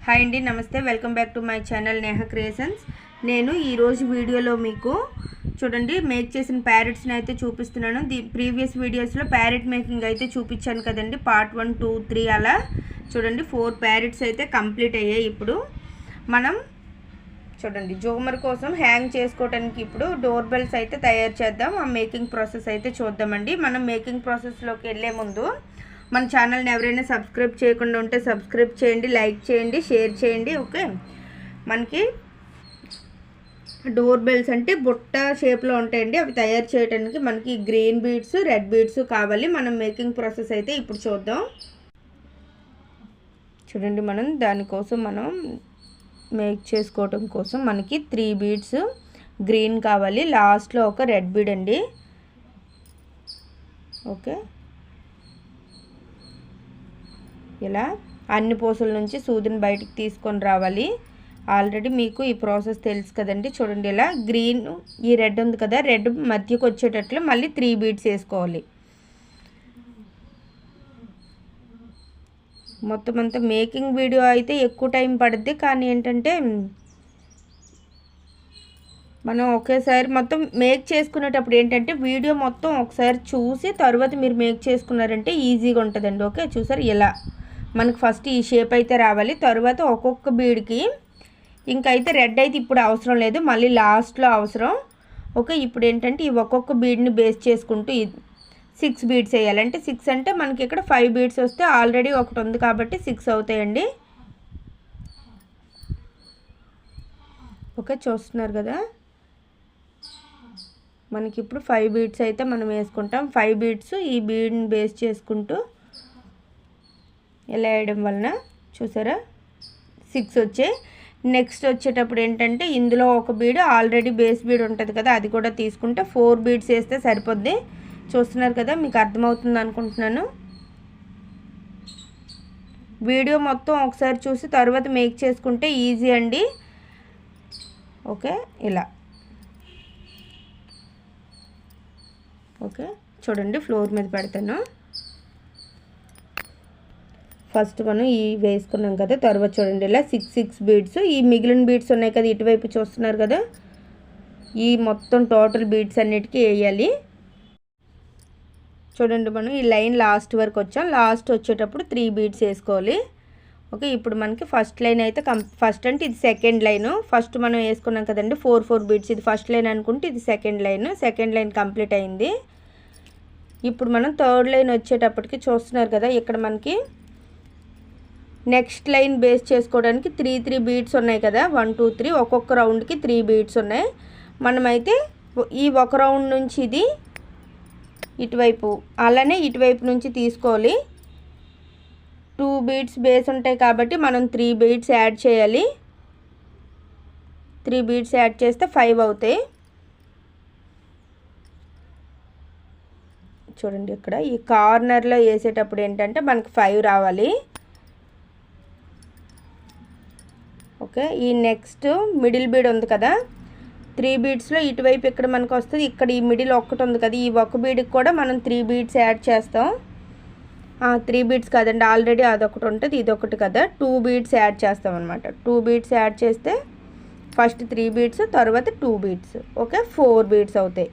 Hi అండి, నమస్తే. Welcome back to my channel Neha creations. నేను ఈరోజు వీడియోలో మీకు చూడండి మేక్ చేసిన ప్యారెట్స్ని అయితే చూపిస్తున్నాను. ప్రీవియస్ వీడియోస్లో ప్యారెట్ మేకింగ్ అయితే చూపించాను కదండి, పార్ట్ 1, 2, 3 అలా చూడండి 4 ప్యారెట్స్ అయితే కంప్లీట్ అయ్యాయి. ఇప్పుడు మనం చూడండి జోమర్ కోసం హ్యాంగ్ చేసుకోవడానికి ఇప్పుడు డోర్ బెల్స్ అయితే తయారు చేద్దాం. ఆ మేకింగ్ ప్రాసెస్ అయితే చూద్దామండి. మనం మేకింగ్ ప్రాసెస్లోకి వెళ్ళే ముందు మన ఛానల్ని ఎవరైనా సబ్స్క్రైబ్ చేయకుండా ఉంటే సబ్స్క్రైబ్ చేయండి, లైక్ చేయండి, షేర్ చేయండి. ఓకే, మనకి డోర్ బెల్స్ అంటే బుట్ట షేప్లో ఉంటాయండి. అవి తయారు చేయడానికి మనకి గ్రీన్ బీడ్స్, రెడ్ బీడ్స్ కావాలి. మనం మేకింగ్ ప్రాసెస్ అయితే ఇప్పుడు చూద్దాం. చూడండి, దానికోసం మనం మేక్ చేసుకోవడం కోసం మనకి 3 బీడ్స్ గ్రీన్ కావాలి. లాస్ట్లో ఒక రెడ్ బీడ్ అండి. ఓకే, ఇలా అన్ని పూసల నుంచి సూదిని బయటికి తీసుకొని రావాలి. ఆల్రెడీ మీకు ఈ ప్రాసెస్ తెలుసు కదండి. చూడండి, ఇలా గ్రీన్ ఈ రెడ్ ఉంది కదా, రెడ్ మధ్యకు వచ్చేటట్లు మళ్ళీ 3 బీడ్స్ వేసుకోవాలి. మొత్తం అంతా మేకింగ్ వీడియో అయితే ఎక్కువ టైం పడుద్ది, కానీ ఏంటంటే మనం ఒకేసారి మొత్తం మేక్ చేసుకునేటప్పుడు ఏంటంటే వీడియో మొత్తం ఒకసారి చూసి తర్వాత మీరు మేక్ చేసుకున్నారంటే ఈజీగా ఉంటుందండి. ఓకే, చూసారు, ఇలా మనకు ఫస్ట్ ఈ షేప్ అయితే రావాలి. తర్వాత ఒక్కొక్క బీడ్కి ఇంకైతే రెడ్ అయితే ఇప్పుడు అవసరం లేదు, మళ్ళీ లాస్ట్లో అవసరం. ఓకే, ఇప్పుడు ఏంటంటే ఈ ఒక్కొక్క బీడ్ని బేస్ చేసుకుంటూ 6 బీడ్స్ వేయాలంటే 6 అంటే మనకి ఇక్కడ 5 బీడ్స్ వస్తే ఆల్రెడీ ఒకటి ఉంది కాబట్టి 6 అవుతాయండి. ఓకే, చూస్తున్నారు కదా, మనకి ఇప్పుడు 5 బీడ్స్ అయితే మనం వేసుకుంటాం. 5 బీడ్స్ ఈ బీడ్ని బేస్ చేసుకుంటూ ఇలా వేయడం వలన చూసారా 6 వచ్చాయి. నెక్స్ట్ వచ్చేటప్పుడు ఏంటంటే ఇందులో ఒక బీడ్ ఆల్రెడీ బేస్ బీడ్ ఉంటుంది కదా, అది కూడా తీసుకుంటే 4 బీడ్స్ వేస్తే సరిపోద్ది. చూస్తున్నారు కదా, మీకు అర్థమవుతుంది అనుకుంటున్నాను. వీడియో మొత్తం ఒకసారి చూసి తర్వాత మేక్ చేసుకుంటే ఈజీ అండి. ఓకే, ఇలా ఓకే చూడండి, ఫ్లోర్ మీద పెడతాను. ఫస్ట్ మనం ఈ వేసుకున్నాం కదా, తర్వాత చూడండి ఇలా 6 బీడ్స్, ఈ మిగిలిన బీడ్స్ ఉన్నాయి కదా ఇటువైపు చూస్తున్నారు కదా, ఈ మొత్తం టోటల్ బీడ్స్ అన్నిటికీ వేయాలి. చూడండి, మనం ఈ లైన్ లాస్ట్ వరకు వచ్చాం. లాస్ట్ వచ్చేటప్పుడు 3 బీడ్స్ వేసుకోవాలి. ఓకే, ఇప్పుడు మనకి ఫస్ట్ లైన్ అయితే ఫస్ట్ అంటే ఇది సెకండ్ లైన్. ఫస్ట్ మనం వేసుకున్నాం కదండి 4 బీడ్స్, ఇది ఫస్ట్ లైన్ అనుకుంటే ఇది సెకండ్ లైన్ కంప్లీట్ అయింది. ఇప్పుడు మనం థర్డ్ లైన్ వచ్చేటప్పటికి చూస్తున్నారు కదా, ఇక్కడ మనకి నెక్స్ట్ లైన్ బేస్ చేసుకోవడానికి 3 బీడ్స్ ఉన్నాయి కదా, 1, 2, 3 ఒక్కొక్క రౌండ్కి 3 బీడ్స్ ఉన్నాయి. మనమైతే ఈ ఒక రౌండ్ నుంచి ఇది ఇటువైపు, అలానే ఇటువైపు నుంచి తీసుకోవాలి. 2 బీడ్స్ బేస్ ఉంటాయి కాబట్టి మనం 3 బీడ్స్ యాడ్ చేయాలి. 3 బీడ్స్ యాడ్ చేస్తే 5 అవుతాయి. చూడండి, ఇక్కడ ఈ కార్నర్లో వేసేటప్పుడు ఏంటంటే మనకి 5 రావాలి. ఓకే, ఈ నెక్స్ట్ మిడిల్ బీడ్ ఉంది కదా, 3 బీడ్స్లో ఇటువైపు ఇక్కడ మనకు వస్తుంది. ఇక్కడ ఈ మిడిల్ ఒక్కటి ఉంది కదా, ఈ ఒక బీడ్కి కూడా మనం 3 బీడ్స్ యాడ్ చేస్తాం. 3 బీడ్స్ కాదండి, ఆల్రెడీ అదొకటి ఉంటుంది, ఇదొకటి కదా, 2 బీడ్స్ యాడ్ చేస్తాం అనమాట. 2 బీడ్స్ యాడ్ చేస్తే ఫస్ట్ 3 బీడ్స్, తర్వాత 2 బీడ్స్. ఓకే, 4 బీడ్స్ అవుతాయి.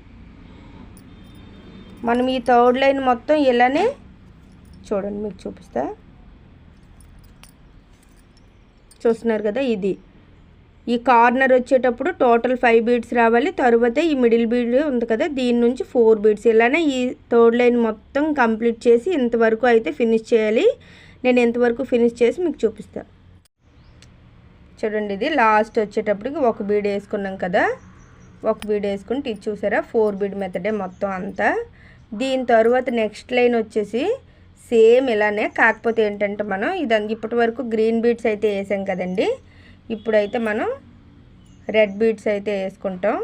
మనం ఈ థర్డ్ లైన్ మొత్తం ఇలానే చూడండి, మీకు చూపిస్తా. చూస్తున్నారు కదా, ఇది ఈ కార్నర్ వచ్చేటప్పుడు టోటల్ 5 బీడ్స్ రావాలి. తర్వాత ఈ మిడిల్ బీడ్ ఉంది కదా, దీని నుంచి 4 బీడ్స్. ఇలానే ఈ థర్డ్ లైన్ మొత్తం కంప్లీట్ చేసి ఇంతవరకు అయితే ఫినిష్ చేయాలి. నేను ఇంతవరకు ఫినిష్ చేసి మీకు చూపిస్తాను. చూడండి, ఇది లాస్ట్ వచ్చేటప్పటికి ఒక బీడ్ వేసుకున్నాం కదా, ఒక బీడ్ వేసుకుంటే ఇది చూసారా 4 బీడ్ మెథడే మొత్తం అంతా. దీని తర్వాత నెక్స్ట్ లైన్ వచ్చేసి సేమ్ ఇలానే, కాకపోతే ఏంటంటే మనం ఇప్పటి వరకు గ్రీన్ బీడ్స్ అయితే వేసాం కదండి, ఇప్పుడైతే మనం రెడ్ బీడ్స్ అయితే వేసుకుంటాం.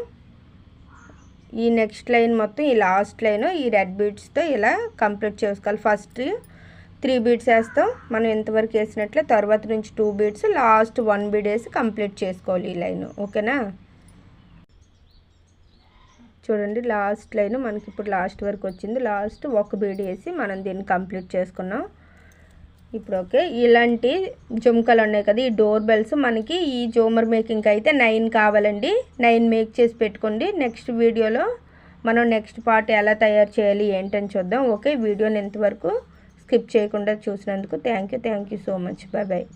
ఈ నెక్స్ట్ లైన్ మొత్తం ఈ లాస్ట్ లైన్ ఈ రెడ్ బీడ్స్తో ఇలా కంప్లీట్ చేసుకోవాలి. ఫస్ట్ 3 బీడ్స్ వేస్తాం మనం ఇంతవరకు వేసినట్లే, తర్వాత నుంచి 2 బీడ్స్, లాస్ట్ 1 బీడ్ వేసి కంప్లీట్ చేసుకోవాలి ఈ లైన్. ఓకేనా, చూడండి లాస్ట్ లైన్ మనకి ఇప్పుడు లాస్ట్ వరకు వచ్చింది. లాస్ట్ ఒక బీడ్ వేసి మనం దీన్ని కంప్లీట్ చేసుకున్నాం. ఇప్పుడు ఓకే, ఇలాంటి జుమ్కాలు ఉన్నాయి కదా, ఈ డోర్ బెల్స్ మనకి ఈ జోమర్ మేకింగ్కి అయితే 9 కావాలండి. 9 మేక్ చేసి పెట్టుకోండి. నెక్స్ట్ వీడియోలో మనం నెక్స్ట్ పార్ట్ ఎలా తయారు చేయాలి ఏంటని చూద్దాం. ఓకే, వీడియోని ఇంతవరకు స్కిప్ చేయకుండా చూసినందుకు thank you so much. Bye bye.